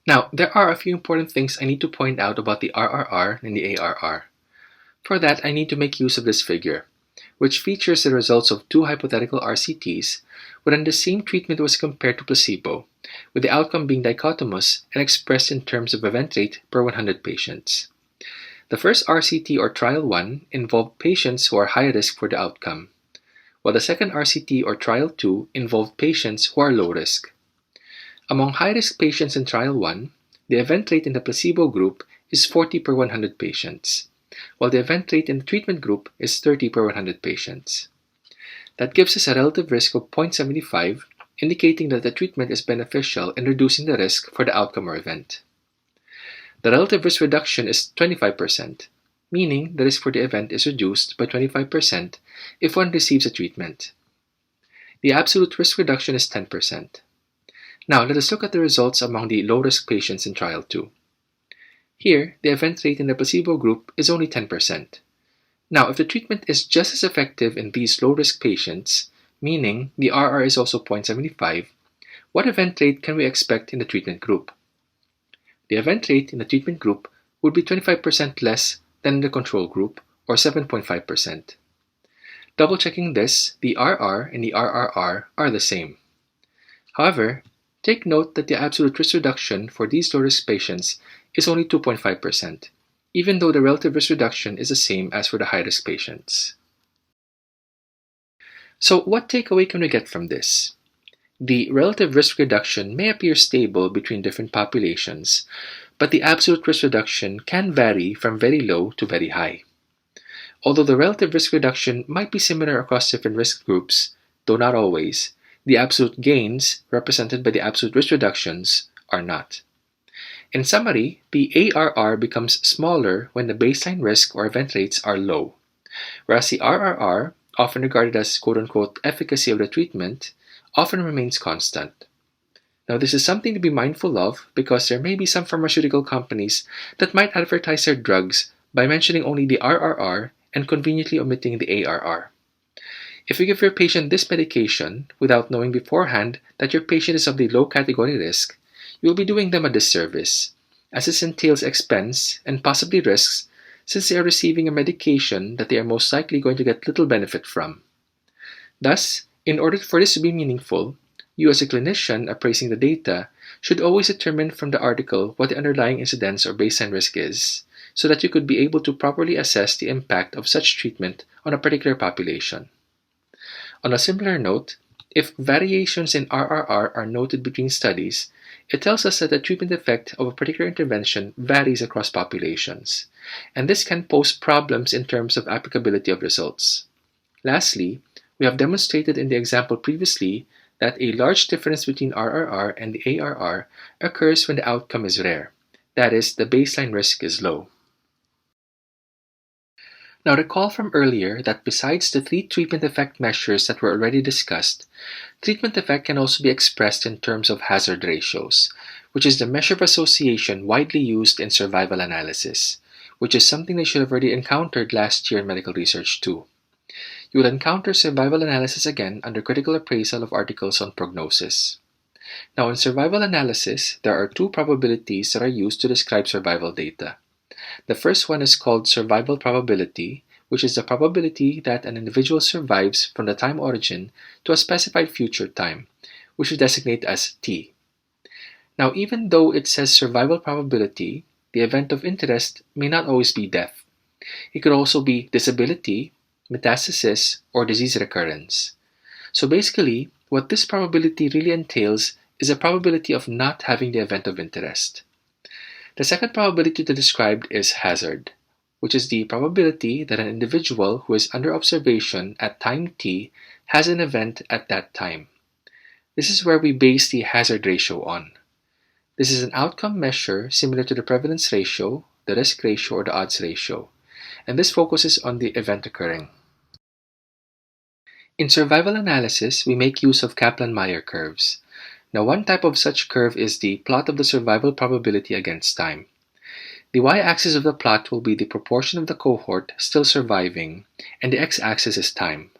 Now, there are a few important things I need to point out about the RRR and the ARR. For that, I need to make use of this figure, which features the results of 2 hypothetical RCTs wherein the same treatment was compared to placebo, with the outcome being dichotomous and expressed in terms of event rate per 100 patients. The first RCT or trial 1 involved patients who are high risk for the outcome, while the second RCT or trial 2 involved patients who are low risk. Among high-risk patients in trial 1, the event rate in the placebo group is 40 per 100 patients, while the event rate in the treatment group is 30 per 100 patients. That gives us a relative risk of 0.75, indicating that the treatment is beneficial in reducing the risk for the outcome or event. The relative risk reduction is 25%, meaning the risk for the event is reduced by 25% if one receives a treatment. The absolute risk reduction is 10%. Now, let us look at the results among the low-risk patients in Trial 2. Here, the event rate in the placebo group is only 10%. Now, if the treatment is just as effective in these low-risk patients, meaning the RR is also 0.75, what event rate can we expect in the treatment group? The event rate in the treatment group would be 25% less than in the control group, or 7.5%. Double-checking this, the RR and the RRR are the same. However, take note that the absolute risk reduction for these low-risk patients is only 2.5%, even though the relative risk reduction is the same as for the high-risk patients. So what takeaway can we get from this? The relative risk reduction may appear stable between different populations, but the absolute risk reduction can vary from very low to very high. Although the relative risk reduction might be similar across different risk groups, though not always, the absolute gains, represented by the absolute risk reductions, are not. In summary, the ARR becomes smaller when the baseline risk or event rates are low, whereas the RRR, often regarded as quote-unquote efficacy of the treatment, often remains constant. Now, this is something to be mindful of because there may be some pharmaceutical companies that might advertise their drugs by mentioning only the RRR and conveniently omitting the ARR. If you give your patient this medication without knowing beforehand that your patient is of the low category risk, you will be doing them a disservice, as this entails expense and possibly risks since they are receiving a medication that they are most likely going to get little benefit from. Thus, in order for this to be meaningful, you as a clinician appraising the data should always determine from the article what the underlying incidence or baseline risk is, so that you could be able to properly assess the impact of such treatment on a particular population. On a similar note, if variations in RRR are noted between studies, it tells us that the treatment effect of a particular intervention varies across populations, and this can pose problems in terms of applicability of results. Lastly, we have demonstrated in the example previously that a large difference between RRR and the ARR occurs when the outcome is rare, that is, the baseline risk is low. Now recall from earlier that besides the three treatment effect measures that were already discussed, treatment effect can also be expressed in terms of hazard ratios, which is the measure of association widely used in survival analysis, which is something they should have already encountered last year in medical research too. You will encounter survival analysis again under critical appraisal of articles on prognosis. Now in survival analysis, there are two probabilities that are used to describe survival data. The first one is called survival probability, which is the probability that an individual survives from the time origin to a specified future time, which we designate as t. Now, even though it says survival probability, the event of interest may not always be death. It could also be disability, metastasis, or disease recurrence. So basically, what this probability really entails is a probability of not having the event of interest. The second probability to describe is hazard, which is the probability that an individual who is under observation at time t has an event at that time. This is where we base the hazard ratio on. This is an outcome measure similar to the prevalence ratio, the risk ratio, or the odds ratio, and this focuses on the event occurring. In survival analysis, we make use of Kaplan-Meier curves. Now, one type of such curve is the plot of the survival probability against time. The y-axis of the plot will be the proportion of the cohort still surviving, and the x-axis is time.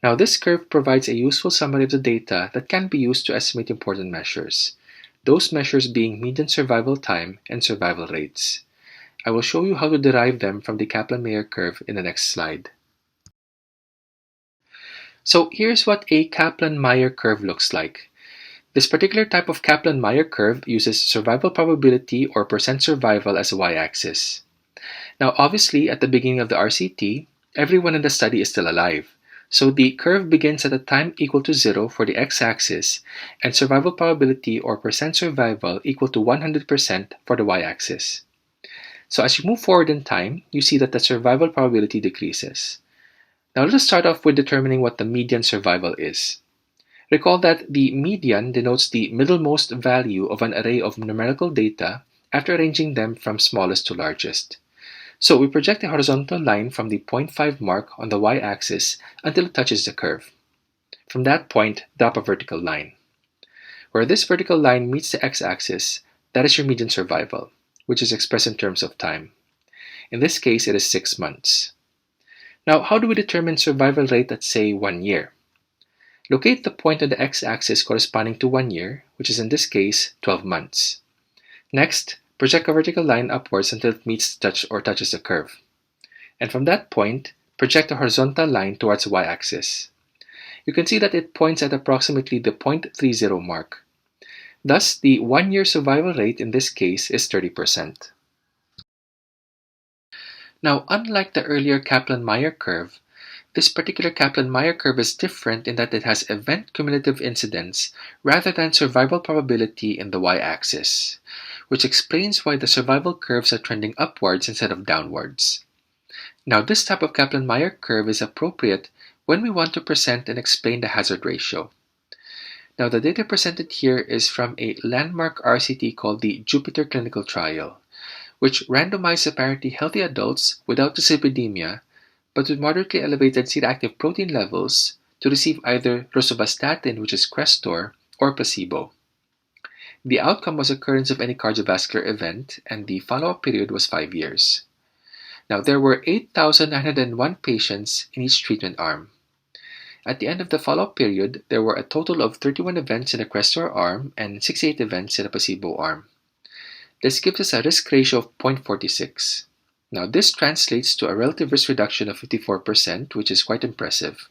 Now, this curve provides a useful summary of the data that can be used to estimate important measures, those measures being median survival time and survival rates. I will show you how to derive them from the Kaplan-Meier curve in the next slide. So here's what a Kaplan-Meier curve looks like. This particular type of Kaplan-Meier curve uses survival probability or percent survival as a y-axis. Now obviously at the beginning of the RCT, everyone in the study is still alive. So the curve begins at a time equal to 0 for the x-axis and survival probability or percent survival equal to 100% for the y-axis. So as you move forward in time, you see that the survival probability decreases. Now let us start off with determining what the median survival is. Recall that the median denotes the middlemost value of an array of numerical data after arranging them from smallest to largest. So we project a horizontal line from the 0.5 mark on the y-axis until it touches the curve. From that point, drop a vertical line. Where this vertical line meets the x-axis, that is your median survival, which is expressed in terms of time. In this case, it is 6 months. Now, how do we determine survival rate at, say, 1 year? Locate the point on the x-axis corresponding to 1 year, which is in this case 12 months. Next, project a vertical line upwards until it meets touches the curve. And from that point, project a horizontal line towards the y-axis. You can see that it points at approximately the 0.30 mark. Thus, the 1 year survival rate in this case is 30%. Now, unlike the earlier Kaplan-Meier curve, this particular Kaplan-Meier curve is different in that it has event cumulative incidence rather than survival probability in the y-axis, which explains why the survival curves are trending upwards instead of downwards. Now, this type of Kaplan-Meier curve is appropriate when we want to present and explain the hazard ratio. Now, the data presented here is from a landmark RCT called the Jupiter Clinical Trial, which randomized apparently healthy adults without dyslipidemia but with moderately elevated C-reactive protein levels to receive either rosuvastatin, which is Crestor, or placebo. The outcome was occurrence of any cardiovascular event, and the follow-up period was 5 years. Now, there were 8,901 patients in each treatment arm. At the end of the follow-up period, there were a total of 31 events in the Crestor arm and 68 events in the placebo arm. This gives us a risk ratio of 0.46. Now, this translates to a relative risk reduction of 54%, which is quite impressive.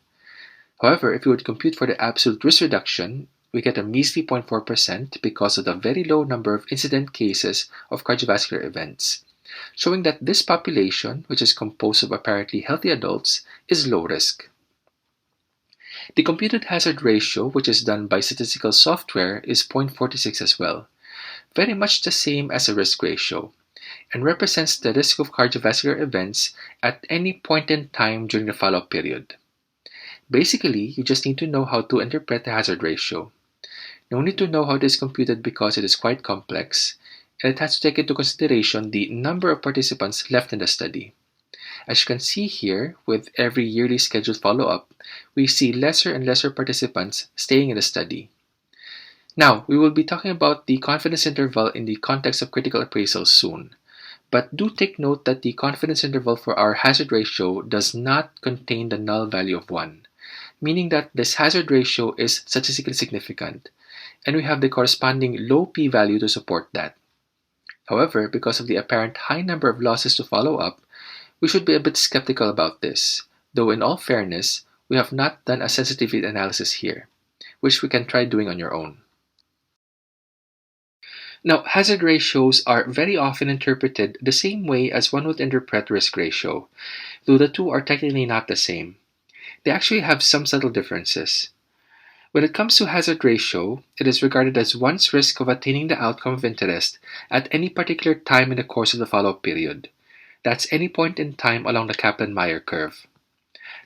However, if we would compute for the absolute risk reduction, we get a measly 0.4% because of the very low number of incident cases of cardiovascular events, showing that this population, which is composed of apparently healthy adults, is low risk. The computed hazard ratio, which is done by statistical software, is 0.46 as well, very much the same as a risk ratio, and represents the risk of cardiovascular events at any point in time during the follow-up period. Basically, you just need to know how to interpret the hazard ratio. No need to know how it is computed because it is quite complex, and it has to take into consideration the number of participants left in the study. As you can see here, with every yearly scheduled follow-up, we see lesser and lesser participants staying in the study. Now, we will be talking about the confidence interval in the context of critical appraisal soon, but do take note that the confidence interval for our hazard ratio does not contain the null value of 1, meaning that this hazard ratio is statistically significant, and we have the corresponding low p-value to support that. However, because of the apparent high number of losses to follow up, we should be a bit skeptical about this, though in all fairness, we have not done a sensitivity analysis here, which we can try doing on your own. Now, hazard ratios are very often interpreted the same way as one would interpret risk ratio, though the two are technically not the same. They actually have some subtle differences. When it comes to hazard ratio, it is regarded as one's risk of attaining the outcome of interest at any particular time in the course of the follow-up period. That's any point in time along the Kaplan-Meier curve.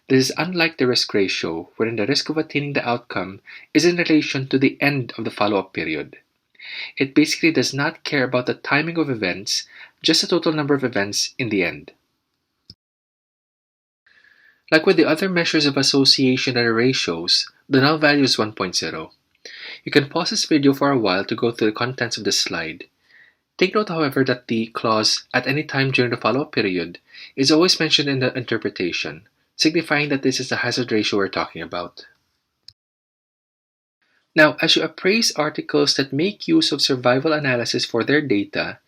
This is unlike the risk ratio, wherein the risk of attaining the outcome is in relation to the end of the follow-up period. It basically does not care about the timing of events, just the total number of events in the end. Like with the other measures of association and ratios, the null value is 1.0. You can pause this video for a while to go through the contents of this slide. Take note, however, that the clause "at any time during the follow-up period" is always mentioned in the interpretation, signifying that this is the hazard ratio we're talking about. Now, as you appraise articles that make use of survival analysis for their data,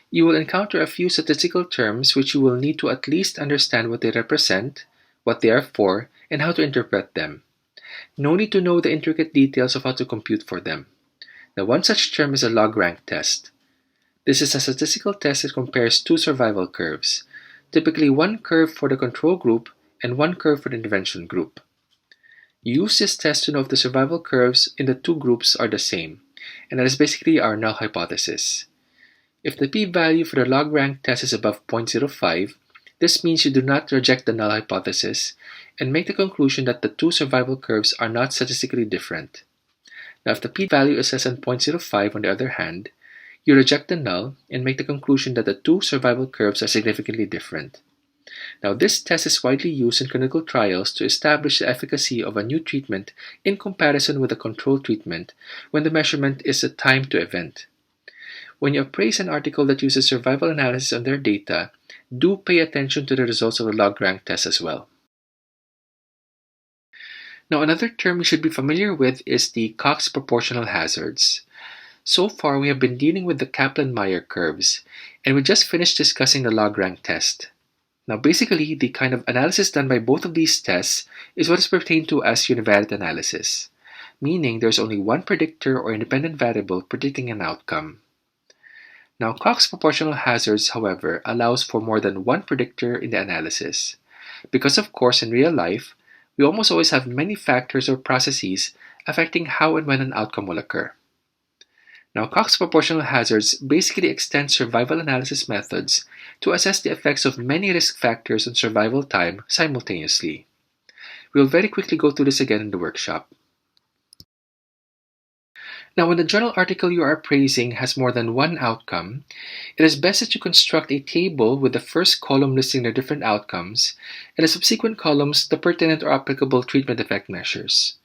you will encounter a few statistical terms which you will need to at least understand what they represent, what they are for, and how to interpret them. No need to know the intricate details of how to compute for them. Now, one such term is a log rank test. This is a statistical test that compares two survival curves, typically one curve for the control group and one curve for the intervention group. You use this test to know if the survival curves in the two groups are the same, and that is basically our null hypothesis. If the p-value for the log rank test is above 0.05, this means you do not reject the null hypothesis and make the conclusion that the two survival curves are not statistically different. Now, if the p-value is less than 0.05, on the other hand, you reject the null and make the conclusion that the two survival curves are significantly different. Now, this test is widely used in clinical trials to establish the efficacy of a new treatment in comparison with a control treatment when the measurement is a time to event. When you appraise an article that uses survival analysis on their data, do pay attention to the results of the log rank test as well. Now, another term you should be familiar with is the Cox proportional hazards. So far, we have been dealing with the Kaplan-Meier curves, and we just finished discussing the log rank test. Now, basically, the kind of analysis done by both of these tests is what is pertained to as univariate analysis, meaning there's only one predictor or independent variable predicting an outcome. Now, Cox proportional hazards, however, allows for more than one predictor in the analysis, because of course in real life, we almost always have many factors or processes affecting how and when an outcome will occur. Now, Cox proportional hazards basically extend survival analysis methods to assess the effects of many risk factors on survival time simultaneously. We'll very quickly go through this again in the workshop. Now, when the journal article you are appraising has more than one outcome, it is best that you construct a table with the first column listing their different outcomes, and the subsequent columns the pertinent or applicable treatment effect measures.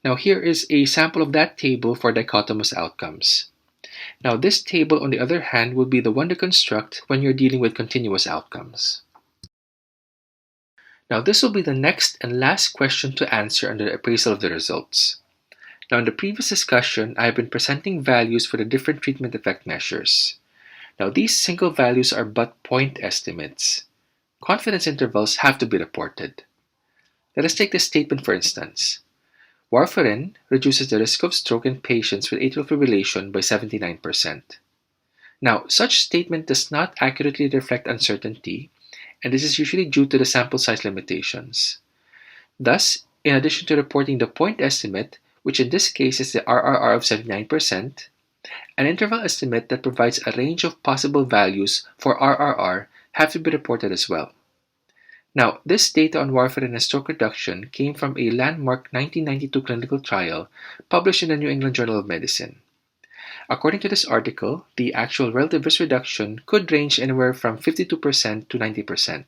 Now, here is a sample of that table for dichotomous outcomes. Now, this table, on the other hand, will be the one to construct when you're dealing with continuous outcomes. Now, this will be the next and last question to answer under the appraisal of the results. Now, in the previous discussion, I have been presenting values for the different treatment effect measures. Now, these single values are but point estimates. Confidence intervals have to be reported. Let us take this statement for instance. Warfarin reduces the risk of stroke in patients with atrial fibrillation by 79%. Now, such statement does not accurately reflect uncertainty, and this is usually due to the sample size limitations. Thus, in addition to reporting the point estimate, which in this case is the RRR of 79%, an interval estimate that provides a range of possible values for RRR have to be reported as well. Now, this data on warfarin and stroke reduction came from a landmark 1992 clinical trial published in the New England Journal of Medicine. According to this article, the actual relative risk reduction could range anywhere from 52% to 90%.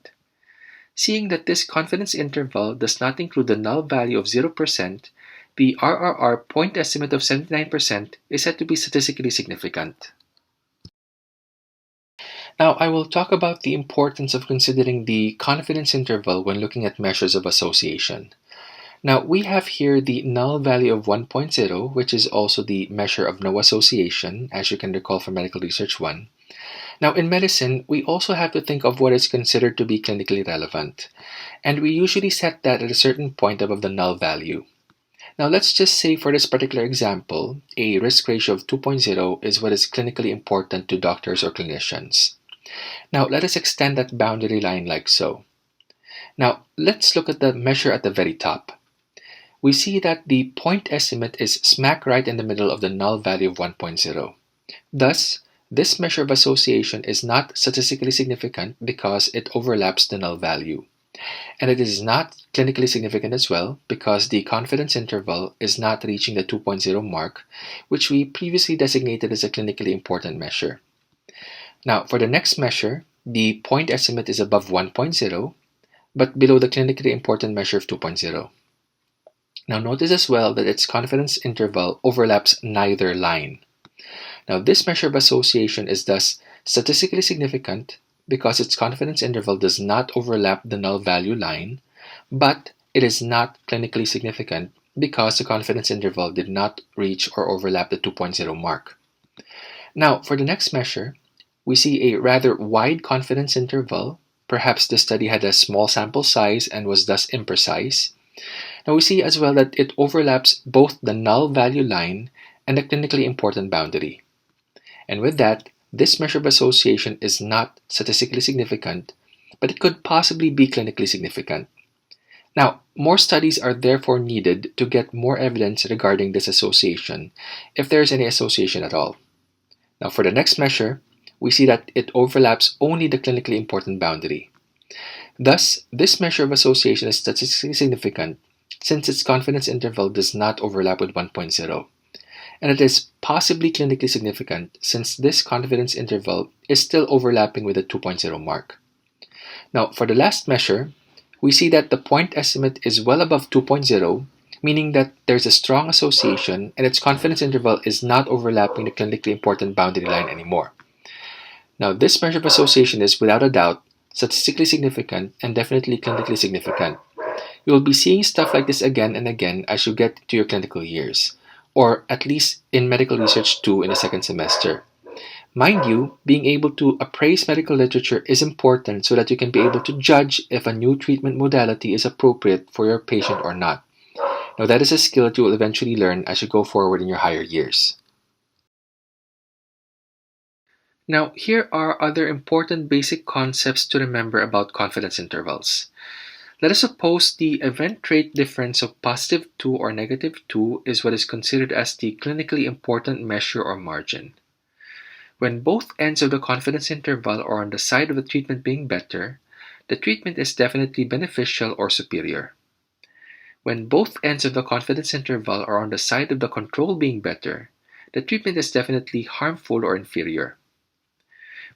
Seeing that this confidence interval does not include the null value of 0%, the RRR point estimate of 79% is said to be statistically significant. Now, I will talk about the importance of considering the confidence interval when looking at measures of association. Now, we have here the null value of 1.0, which is also the measure of no association, as you can recall from Medical Research 1. Now, in medicine, we also have to think of what is considered to be clinically relevant, and we usually set that at a certain point above the null value. Now, let's just say for this particular example, a risk ratio of 2.0 is what is clinically important to doctors or clinicians. Now, let us extend that boundary line like so. Now, let's look at the measure at the very top. We see that the point estimate is smack right in the middle of the null value of 1.0. Thus, this measure of association is not statistically significant because it overlaps the null value. And it is not clinically significant as well because the confidence interval is not reaching the 2.0 mark, which we previously designated as a clinically important measure. Now, for the next measure, the point estimate is above 1.0, but below the clinically important measure of 2.0. Now, notice as well that its confidence interval overlaps neither line. Now, this measure of association is thus statistically significant because its confidence interval does not overlap the null value line, but it is not clinically significant because the confidence interval did not reach or overlap the 2.0 mark. Now, for the next measure, we see a rather wide confidence interval. Perhaps the study had a small sample size and was thus imprecise. Now, we see as well that it overlaps both the null value line and the clinically important boundary. And with that, this measure of association is not statistically significant, but it could possibly be clinically significant. Now, more studies are therefore needed to get more evidence regarding this association, if there is any association at all. Now, for the next measure, we see that it overlaps only the clinically important boundary. Thus, this measure of association is statistically significant since its confidence interval does not overlap with 1.0. And it is possibly clinically significant since this confidence interval is still overlapping with the 2.0 mark. Now, for the last measure, we see that the point estimate is well above 2.0, meaning that there's a strong association and its confidence interval is not overlapping the clinically important boundary line anymore. Now, this measure of association is without a doubt statistically significant and definitely clinically significant. You will be seeing stuff like this again and again as you get to your clinical years, or at least in Medical Research 2 in the second semester. Mind you, being able to appraise medical literature is important so that you can be able to judge if a new treatment modality is appropriate for your patient or not. Now, that is a skill that you will eventually learn as you go forward in your higher years. Now, here are other important basic concepts to remember about confidence intervals. Let us suppose the event rate difference of +2 or -2 is what is considered as the clinically important measure or margin. When both ends of the confidence interval are on the side of the treatment being better, the treatment is definitely beneficial or superior. When both ends of the confidence interval are on the side of the control being better, the treatment is definitely harmful or inferior.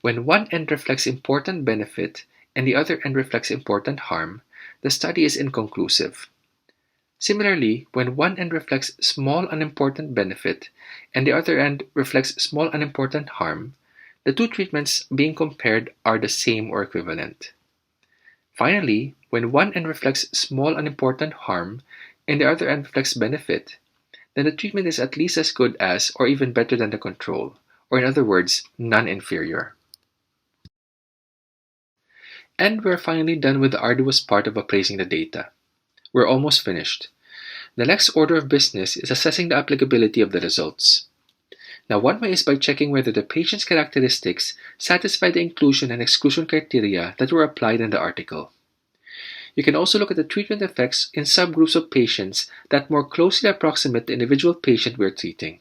When one end reflects important benefit and the other end reflects important harm, the study is inconclusive. Similarly, when one end reflects small unimportant benefit and the other end reflects small unimportant harm, the two treatments being compared are the same or equivalent. Finally, when one end reflects small unimportant harm and the other end reflects benefit, then the treatment is at least as good as or even better than the control, or in other words, non-inferior. And we're finally done with the arduous part of appraising the data. We're almost finished. The next order of business is assessing the applicability of the results. Now, one way is by checking whether the patient's characteristics satisfy the inclusion and exclusion criteria that were applied in the article. You can also look at the treatment effects in subgroups of patients that more closely approximate the individual patient we're treating.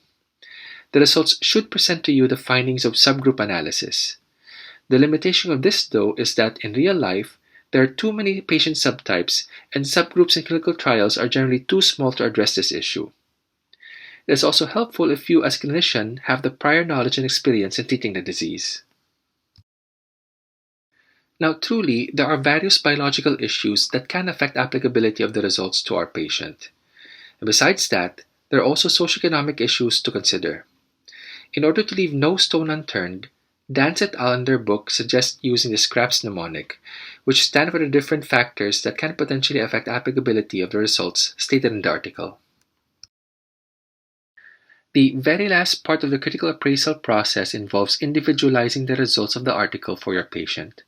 The results should present to you the findings of subgroup analysis. The limitation of this, though, is that in real life, there are too many patient subtypes, and subgroups in clinical trials are generally too small to address this issue. It is also helpful if you, as a clinician, have the prior knowledge and experience in treating the disease. Now, truly, there are various biological issues that can affect applicability of the results to our patient. And besides that, there are also socioeconomic issues to consider. In order to leave no stone unturned, Dance et al. In their book suggest using the SCRAPS mnemonic, which stand for the different factors that can potentially affect applicability of the results stated in the article. The very last part of the critical appraisal process involves individualizing the results of the article for your patient.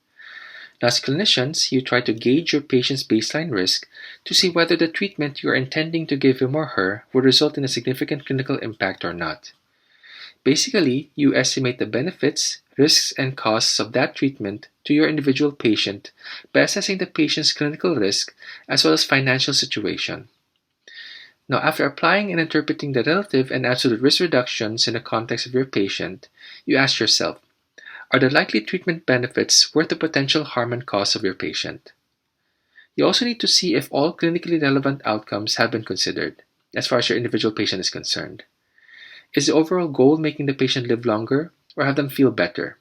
Now, as clinicians, you try to gauge your patient's baseline risk to see whether the treatment you are intending to give him or her would result in a significant clinical impact or not. Basically, you estimate the benefits, risks, and costs of that treatment to your individual patient by assessing the patient's clinical risk as well as financial situation. Now, after applying and interpreting the relative and absolute risk reductions in the context of your patient, you ask yourself, are the likely treatment benefits worth the potential harm and cost of your patient? You also need to see if all clinically relevant outcomes have been considered, as far as your individual patient is concerned. Is the overall goal making the patient live longer or have them feel better?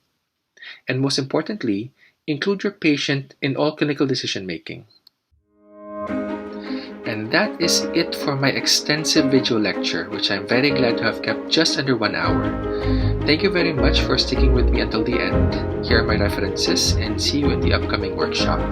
And most importantly, include your patient in all clinical decision making. And that is it for my extensive video lecture, which I'm very glad to have kept just under 1 hour. Thank you very much for sticking with me until the end. Here are my references, and see you in the upcoming workshop.